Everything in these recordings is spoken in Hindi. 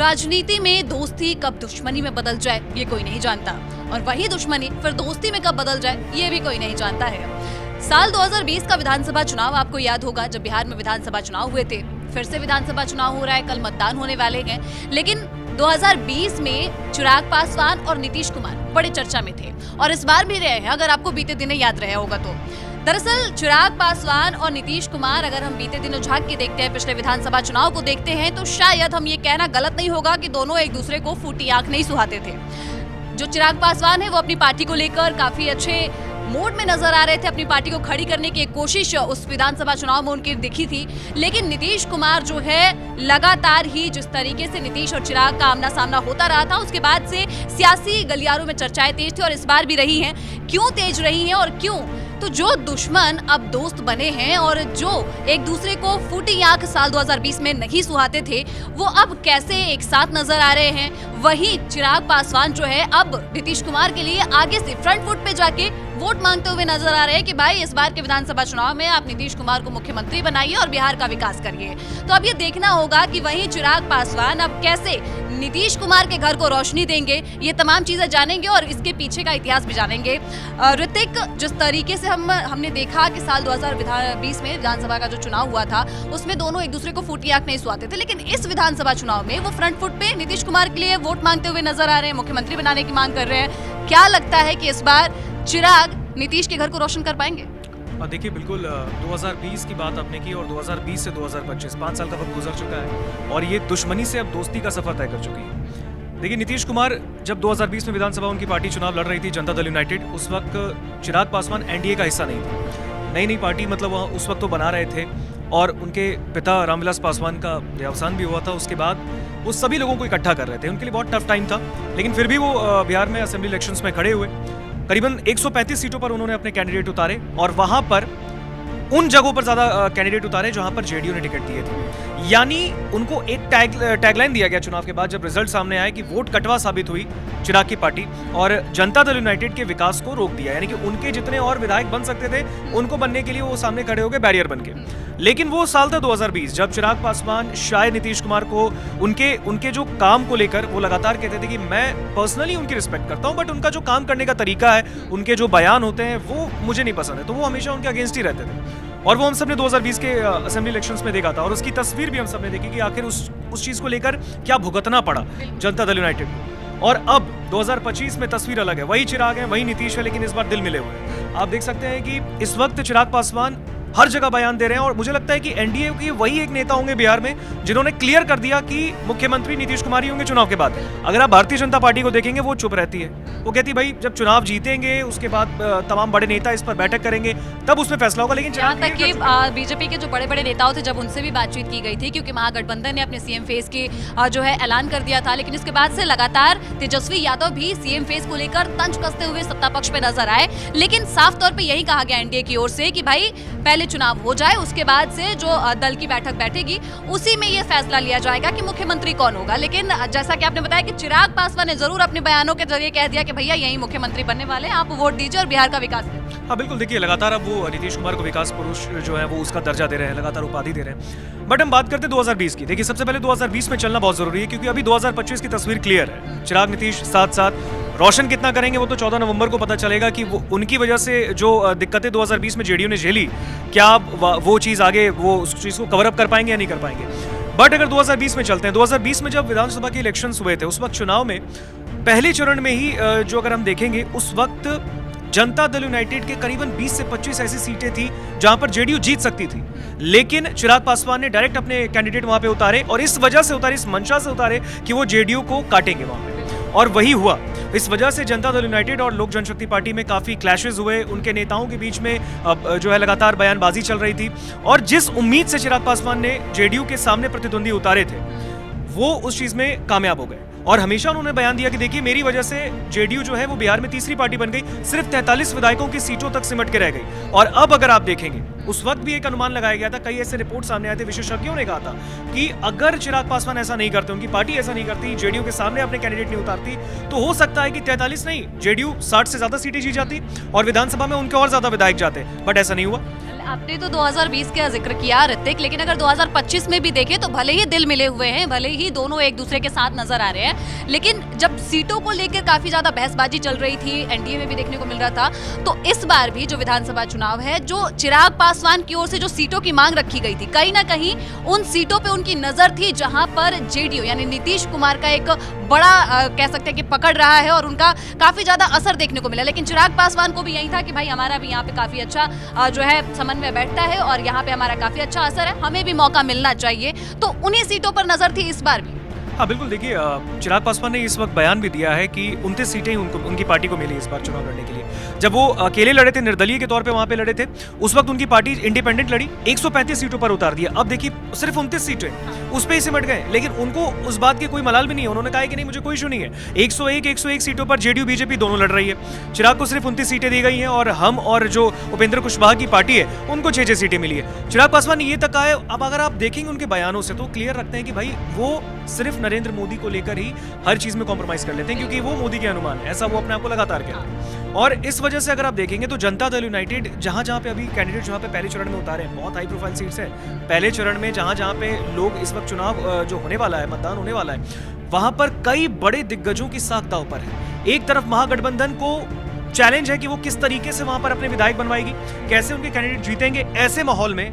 राजनीति में दोस्ती कब दुश्मनी में बदल जाए ये कोई नहीं जानता, और वही दुश्मनी फिर दोस्ती में कब बदल जाए ये भी कोई नहीं जानता है। साल 2020 का विधानसभा चुनाव आपको याद होगा, जब बिहार में विधानसभा चुनाव हुए थे। फिर से विधानसभा चुनाव हो रहा है, कल मतदान होने वाले हैं। लेकिन 2020 में चिराग पासवान और नीतीश कुमार बड़े चर्चा में थे, और इस बार भी रहे हैं, अगर आपको बीते दिन याद रहा होगा तो। दरअसल चिराग पासवान और नीतीश कुमार, अगर हम बीते दिनों झांक के देखते हैं, पिछले विधानसभा चुनाव को देखते हैं, तो शायद हम ये कहना गलत नहीं होगा कि दोनों एक दूसरे को फूटी आंख नहीं सुहाते थे। जो चिराग पासवान है वो अपनी पार्टी को लेकर काफी अच्छे मूड में नजर आ रहे थे, अपनी पार्टी को खड़ी करने की एक कोशिश उस विधानसभा चुनाव में उनकी दिखी थी। लेकिन नीतीश कुमार जो है, लगातार ही जिस तरीके से नीतीश और चिराग का आमना सामना होता रहा था, उसके बाद से सियासी गलियारों में चर्चाएं तेज थी, और इस बार भी रही हैं। क्यों तेज रही हैं और क्यों? तो जो दुश्मन अब दोस्त बने हैं और जो एक दूसरे को फूटी आंख साल 2020 में नहीं सुहाते थे, वो अब कैसे एक साथ नजर आ रहे हैं। वही चिराग पासवान जो है, अब नीतीश कुमार के लिए आगे से फ्रंट फुट पे जाके वोट मांगते हुए नजर आ रहे हैं कि भाई इस बार के विधानसभा चुनाव में आप नीतीश कुमार को मुख्यमंत्री बनाइए और बिहार का विकास करिए। तो अब ये देखना होगा कि वही चिराग पासवान अब कैसे नीतीश कुमार के घर को रोशनी देंगे। ये तमाम चीजें जानेंगे और इसके पीछे का इतिहास भी जानेंगे। ऋतिक, जिस तरीके से हमने देखा कि साल 2020 में विधानसभा का जो चुनाव हुआ था, उसमें दोनों एक दूसरे को फूटी आंख नहीं सुहाते थे, लेकिन इस विधानसभा चुनाव में वो फ्रंट फुट पे नीतीश कुमार के लिए वोट मांगते हुए नजर आ रहे हैं, मुख्यमंत्री बनाने की मांग कर रहे हैं। क्या लगता है कि इस बार चिराग नीतीश के घर को रोशन कर पाएंगे? देखिए, बिल्कुल 2020 की बात आपने की, और 2020 से 2025 5 साल का वक्त गुजर चुका है, और ये दुश्मनी से अब दोस्ती का सफर तय कर चुकी है। देखिए, नीतीश कुमार जब 2020 में विधानसभा उनकी पार्टी चुनाव लड़ रही थी, जनता दल यूनाइटेड, उस वक्त चिराग पासवान एनडीए का हिस्सा नहीं थे। नई पार्टी मतलब वहाँ उस वक्त तो बना रहे थे, और उनके पिता रामविलास पासवान का देहावसान भी हुआ था। उसके बाद वो सभी लोगों को इकट्ठा कर रहे थे, उनके लिए बहुत टफ टाइम था, लेकिन फिर भी वो बिहार में असेंबली इलेक्शंस में खड़े हुए। करीबन 135 सीटों पर उन्होंने अपने कैंडिडेट उतारे, और वहां पर उन जगहों पर ज्यादा कैंडिडेट उतारे जहां पर जेडीयू ने टिकट दिए थे। यानी उनको एक टैगलाइन दिया गया चुनाव के बाद, जब रिजल्ट सामने आए, कि वोट कटवा साबित हुई चिराग की पार्टी, और जनता दल यूनाइटेड के विकास को रोक दिया। यानी कि उनके जितने और विधायक बन सकते थे, उनको बनने के लिए वो सामने खड़े हो गए बैरियर बन के। लेकिन वो साल था 2020, जब चिराग पासवान शायद नीतीश कुमार को उनके जो काम को लेकर वो लगातार कहते थे कि मैं पर्सनली उनकी रिस्पेक्ट करता हूं, बट उनका जो काम करने का तरीका है, उनके जो बयान होते हैं, वो मुझे नहीं पसंद है। तो वो हमेशा उनके अगेंस्ट ही रहते थे, और वो हम सब ने 2020 के असेंबली इलेक्शंस में देखा था, और उसकी तस्वीर भी हम सब ने देखी कि आखिर उस चीज को लेकर क्या भुगतना पड़ा जनता दल यूनाइटेड को। और अब 2025 में तस्वीर अलग है, वही चिराग है, वही नीतीश है, लेकिन इस बार दिल मिले हुए हैं। आप देख सकते हैं कि इस वक्त चिराग पासवान हर जगह बयान दे रहे हैं, और मुझे लगता है कि एनडीए के वही एक नेता होंगे बिहार में जिन्होंने क्लियर कर दिया कि मुख्यमंत्री नीतीश कुमार ही होंगे चुनाव के बाद। अगर आप भारतीय जनता पार्टी को देखेंगे, वो चुप रहती है, वो कहती भाई जब चुनाव जीतेंगे उसके बाद तमाम बड़े नेता इस पर बैठक करेंगे, तब उसमें फैसला होगा। लेकिन यहाँ तक कि बीजेपी के जो बड़े बड़े नेताओं थे, जब उनसे भी बातचीत की गई थी, क्योंकि महागठबंधन ने अपने सीएम फेस के जो है ऐलान कर दिया था, लेकिन इसके बाद से लगातार तेजस्वी यादव भी सीएम फेस को लेकर तंज कसते हुए सत्ता पक्ष पे नजर आए। लेकिन साफ तौर पे यही कहा गया एनडीए की ओर से कि भाई पहले चुनाव हो जाए, उसके बाद से जो दल की बैठक बैठेगी, उसी में ये फैसला लिया जाएगा कि मुख्यमंत्री कौन होगा। लेकिन जैसा कि आपने बताया कि चिराग पासवान ने जरूर अपने बयानों के जरिए कह दिया कि भैया यही मुख्यमंत्री बनने वाले हैं, आप वोट दीजिए और बिहार का विकास करें। हाँ बिल्कुल, देखिए लगातार अब वो नीतीश कुमार को विकास पुरुष जो है वो उसका दर्जा दे रहे हैं, लगातार उपाधि दे रहे हैं। बट हम बात करते हैं 2020 की। देखिए, सबसे पहले 2020 में चलना बहुत जरूरी है, क्योंकि अभी 2025 की तस्वीर क्लियर है। चिराग नीतीश साथ साथ रोशन कितना करेंगे वो तो 14 नवंबर को पता चलेगा, कि वो उनकी वजह से जो दिक्कतें 2020 में जेडीयू ने झेली, क्या वो चीज़ आगे वो उस चीज़ को कवर अप कर पाएंगे या नहीं कर पाएंगे। बट अगर 2020 में चलते हैं, 2020 में जब विधानसभा के इलेक्शंस हुए थे, उस वक्त चुनाव में पहले चरण में ही जो अगर हम देखेंगे, उस वक्त जनता दल यूनाइटेड के करीबन 20 से 25 ऐसी सीटें थी जहां पर जेडीयू जीत सकती थी, लेकिन चिराग पासवान ने डायरेक्ट अपने कैंडिडेट वहां पे उतारे, और इस वजह से उतारे, इस मंशा से उतारे कि वो जेडीयू को काटेंगे वहां पे, और वही हुआ। इस वजह से जनता दल यूनाइटेड और लोक जनशक्ति पार्टी में काफी क्लैशेस हुए, उनके नेताओं के बीच में जो है लगातार बयानबाजी चल रही थी, और जिस उम्मीद से चिराग पासवान ने जेडीयू के सामने प्रतिद्वंदी उतारे थे, वो उस चीज में कामयाब हो गए। और हमेशा उन्होंने बयान दिया कि देखिए, मेरी वजह से जेडीयू जो है वो बिहार में तीसरी पार्टी बन गई, सिर्फ 43 विधायकों की सीटों तक सिमट के रह गई। और अब अगर आप देखेंगे, उस वक्त भी एक अनुमान लगाया गया था, कई ऐसे रिपोर्ट सामने आए थे, विशेषज्ञों ने कहा था कि अगर चिराग पासवान ऐसा नहीं करते, उनकी पार्टी ऐसा नहीं करती, जेडीयू के सामने अपने कैंडिडेट नहीं उतारती, तो हो सकता है कि 43 नहीं, जेडीयू 60 से ज्यादा सीटें जीत जाती और विधानसभा में उनके और ज्यादा विधायक जाते, बट ऐसा नहीं हुआ। आपने तो 2020 का जिक्र किया ऋतिक, लेकिन अगर 2025 में भी देखें तो भले ही दिल मिले हुए हैं, भले ही दोनों एक दूसरे के साथ नजर आ रहे हैं, लेकिन जब सीटों को लेकर काफी ज्यादा बहसबाजी चल रही थी, एनडीए में भी देखने को मिल रहा था, तो इस बार भी जो विधानसभा चुनाव है, जो चिराग पासवान की ओर से जो सीटों की मांग रखी गई थी, कहीं ना कहीं उन सीटों पे उनकी नजर थी जहां पर जेडीयू यानी नीतीश कुमार का एक बड़ा कह सकते हैं कि पकड़ रहा है और उनका काफी ज्यादा असर देखने को मिला। लेकिन चिराग पासवान को भी यही था कि भाई हमारा भी यहाँ पे काफी अच्छा जो है समन्वय बैठता है और यहाँ पे हमारा काफी अच्छा असर है, हमें भी मौका मिलना चाहिए, तो उन्हीं सीटों पर नजर थी इस बार भी। हाँ बिल्कुल, देखिए चिराग पासवान ने इस वक्त बयान भी दिया है कि 29 सीटें ही उनकी पार्टी को मिली इस बार चुनाव लड़ने के लिए। जब वो अकेले लड़े थे, निर्दलीय के तौर पे वहां पे लड़े थे, उस वक्त उनकी पार्टी इंडिपेंडेंट लड़ी, 135 सीटों पर उतार दिया। अब देखिए सिर्फ 29 सीटें उस पे ही सिमट गए, लेकिन उनको उस बात की कोई मलाल भी नहीं है। उन्होंने कहा कि नहीं, मुझे कोई इशू नहीं है, 101 सीटों पर जेडीयू बीजेपी दोनों लड़ रही है। चिराग को सिर्फ 29 सीटें दी गई हैं और हम और जो उपेंद्र कुशवाहा की पार्टी है उनको 6 सीटें मिली है। चिराग पासवान ने ये तक कहा है। अब अगर आप देखेंगे उनके बयानों से तो क्लियर रखते हैं कि भाई वो सिर्फ नरेंद्र मोदी को लेकर ही हर चीज में कॉम्प्रोमाइज कर लेते हैं, क्योंकि वो मोदी के अनुमान है, ऐसा वो अपने आप को लगातार कहते हैं। और इस वजह से अगर आप देखेंगे तो जनता दल यूनाइटेड जहां जहां पे अभी कैंडिडेट जहां पे पहले चरण में उतारे हैं, बहुत हाई प्रोफाइल सीट्स है पहले चरण में, जहां जहां पे लोग इस वक्त चुनाव जो होने वाला है, मतदान होने वाला है, वहां पर कई बड़े दिग्गजों की साख दांव पर है। एक तरफ महागठबंधन को चैलेंज है कि वो किस तरीके से वहां पर अपने विधायक बनवाएगी, कैसे उनके कैंडिडेट जीतेंगे ऐसे माहौल में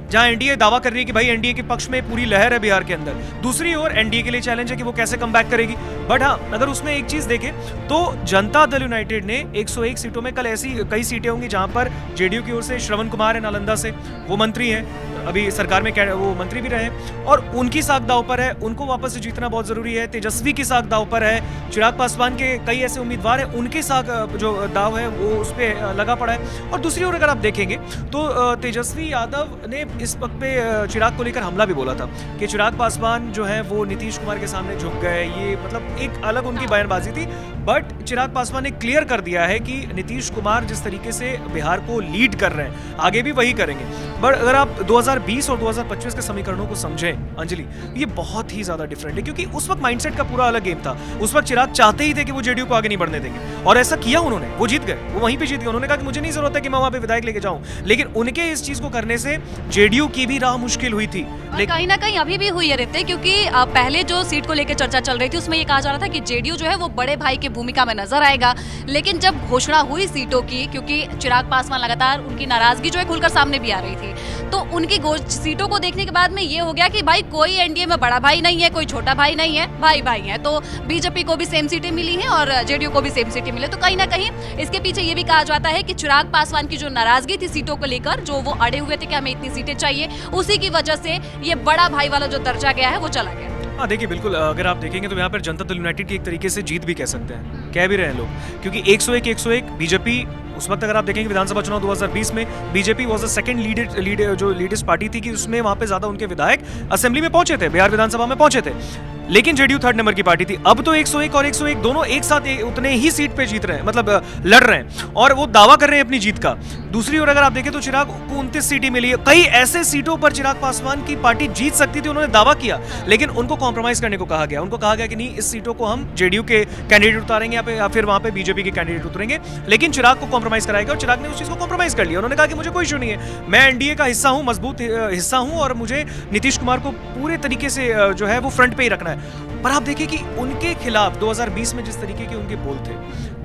जहां एनडीए दावा कर रही है कि भाई एनडीए के पक्ष में पूरी लहर है बिहार के अंदर। दूसरी ओर एनडीए के लिए चैलेंज है कि वो कैसे कम बैक करेगी। बट हाँ, अगर उसमें एक चीज देखें तो जनता दल यूनाइटेड ने 101 सीटों में, कल ऐसी कई सीटें होंगी जहां पर जेडीयू की ओर से श्रवण कुमार है नालंदा से, वो मंत्री हैं, अभी सरकार में वो मंत्री भी रहे हैं, और उनकी साख दांव पर है, उनको वापस से जीतना बहुत जरूरी है। तेजस्वी की साख दांव पर है, चिराग पासवान के कई ऐसे उम्मीदवार हैं, उनकी साख जो दाव है वो उस पर लगा पड़ा है। और दूसरी ओर अगर आप देखेंगे तो तेजस्वी यादव ने इस वक्त पे चिराग को लेकर हमला भी बोला था कि चिराग पासवान जो है वो नीतीश कुमार के सामने झुक गए, ये मतलब एक अलग उनकी बयानबाजी थी। बट चिराग पासवान ने क्लियर कर दिया है कि नीतीश कुमार जिस तरीके से बिहार को लीड कर रहे हैं आगे भी वही करेंगे। बट अगर आप 2020 और 2025 के समीकरणों को समझें अंजलि, ये बहुत ही ज्यादा डिफरेंट है, क्योंकि उस वक्त माइंडसेट का पूरा अलग गेम था। उस वक्त चिराग चाहते ही थे कि वो जेडीयू को आगे नहीं बढ़ने देंगे, और ऐसा किया उन्होंने, वो जीत गए, वो वहीं पे जीत गए। उन्होंने कहा कि मुझे नहीं जरूरत है कि मैं वहां पे विधायक लेके जाऊं, लेकिन उनके इस चीज को करने से जेडीयू की भी राह मुश्किल हुई थी। लेकिन कहीं ना कहीं अभी भी हुई है रिते, क्योंकि पहले जो सीट को लेकर चर्चा चल रही थी उसमें ये कहा जा रहा था कि जेडीयू जो है वो बड़े भाई की भूमिका में नजर आएगा, लेकिन जब घोषणा हुई सीटों की, क्योंकि चिराग पासवान लगातार उनकी नाराजगी जो है खुलकर सामने भी आ रही थी, तो उनकी सीटों को देखने के बाद में ये हो गया कि भाई कोई एनडीए में बड़ा भाई नहीं है, कोई छोटा भाई नहीं है, भाई भाई है। तो बीजेपी को भी सेम सीटें मिली हैं और जेडीयू को भी सेम सीटें मिली, तो कहीं ना कहीं इसके पीछे ये भी कहा जाता है कि चिराग पासवान की जो नाराजगी थी सीटों को लेकर, जो वो अड़े हुए थे कि हमें इतनी सीटें चाहिए, उसी की वजह से ये बड़ा भाई वाला जो दर्जा गया है वो चला गया। हाँ देखिए, बिल्कुल अगर आप देखेंगे तो यहाँ पर जनता दल यूनाइटेड की एक तरीके से जीत भी कह सकते हैं, कह भी रहे हैं लोग, क्योंकि 101 बीजेपी उस वक्त अगर आप देखेंगे विधानसभा चुनाव 2020 में BJP was the second leadest party थी कि उसमें वहां पे ज्यादा उनके विधायक असेंबली में पहुंचे थे, बिहार विधानसभा में पहुंचे थे, लेकिन जेडीयू थर्ड नंबर की पार्टी थी। अब तो 101 और 101 दोनों एक साथ उतने ही सीट पे जीत रहे हैं, मतलब लड़ रहे हैं, और वो दावा कर रहे हैं अपनी जीत का। दूसरी ओर अगर आप देखें तो चिराग को 29 सीटें मिली है, कई ऐसे सीटों पर चिराग पासवान की पार्टी जीत सकती थी, उन्होंने दावा किया, लेकिन उनको कॉम्प्रोमाइज करने को कहा गया। उनको कहा गया कि नहीं, इस सीटों को हम जेडीयू के कैंडिडेट उतारेंगे या फिर वहां पे बीजेपी के कैंडिडेट उतरेंगे, लेकिन चिराग को कॉम्प्रोमाइज कराएगा, और चिराग ने उस चीज को कॉम्प्रोमाइज कर लिया। उन्होंने कहा कि मुझे कोई इशू नहीं है, मैं एनडीए का हिस्सा हूं, मजबूत हिस्सा हूं, और मुझे नीतीश कुमार को पूरे तरीके से जो है वो फ्रंट पे ही रखना है। पर आप देखिए कि उनके खिलाफ 2020 में जिस तरीके के उनके बोल थे,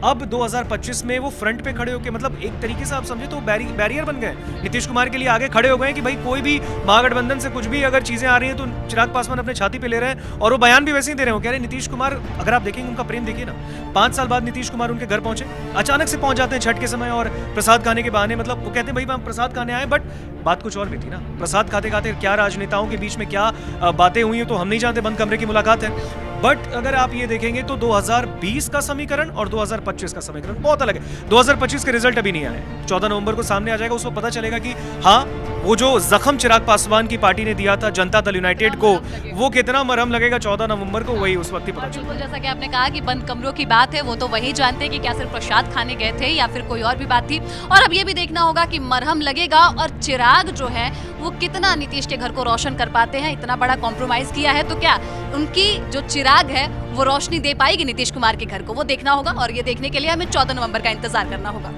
अब 2025 में वो फ्रंट पे खड़े होकर, मतलब एक तरीके से आप समझे तो बैरियर बन गए, नीतीश कुमार के लिए आगे खड़े हो गए कि भाई कोई भी महागठबंधन से कुछ भी अगर चीजें आ रही हैं तो चिराग पासवान अपने छाती पे ले रहे हैं, और वो बयान भी वैसे ही दे रहे हो, कह रहे नीतीश कुमार, अगर आप देखेंगे उनका प्रेम देखिए ना, 5 साल बाद नीतीश कुमार उनके घर पहुंचे, अचानक से पहुंच जाते हैं छठ के समय और प्रसाद खाने के बहाने, मतलब वो कहते हैं भाई हम प्रसाद खाने आए, बट बात कुछ और भी थी ना, प्रसाद खाते खाते क्या राजनेताओं के बीच में क्या बातें हुई हैं तो हम नहीं जानते, बंद कमरे की मुलाकात है। बट अगर आप ये देखेंगे तो 2020 का समीकरण और 2025 का समीकरण बहुत अलग है। 2025 के रिजल्ट अभी नहीं आए, 14 नवंबर को सामने आ जाएगा, उसको पता चलेगा कि हाँ, वो जो जख्म चिराग पासवान की पार्टी ने दिया था जनता दल यूनाइटेड को, वो कितना मरहम लगेगा 14 नवंबर को, वही उस वक्त ही पता चलेगा। जैसा कि आपने कहा कि बंद कमरों की बात है, वो तो वही जानते हैं कि क्या सिर्फ प्रसाद खाने गए थे या फिर कोई और भी बात थी। और अब ये भी देखना होगा कि मरहम लगेगा और चिराग जो है वो कितना नीतीश के घर को रोशन कर पाते हैं। इतना बड़ा कॉम्प्रोमाइज किया है तो क्या उनकी जो चिराग है वो रोशनी दे पाएगी नीतीश कुमार के घर को, वो देखना होगा, और ये देखने के लिए हमें 14 नवंबर का इंतजार करना होगा।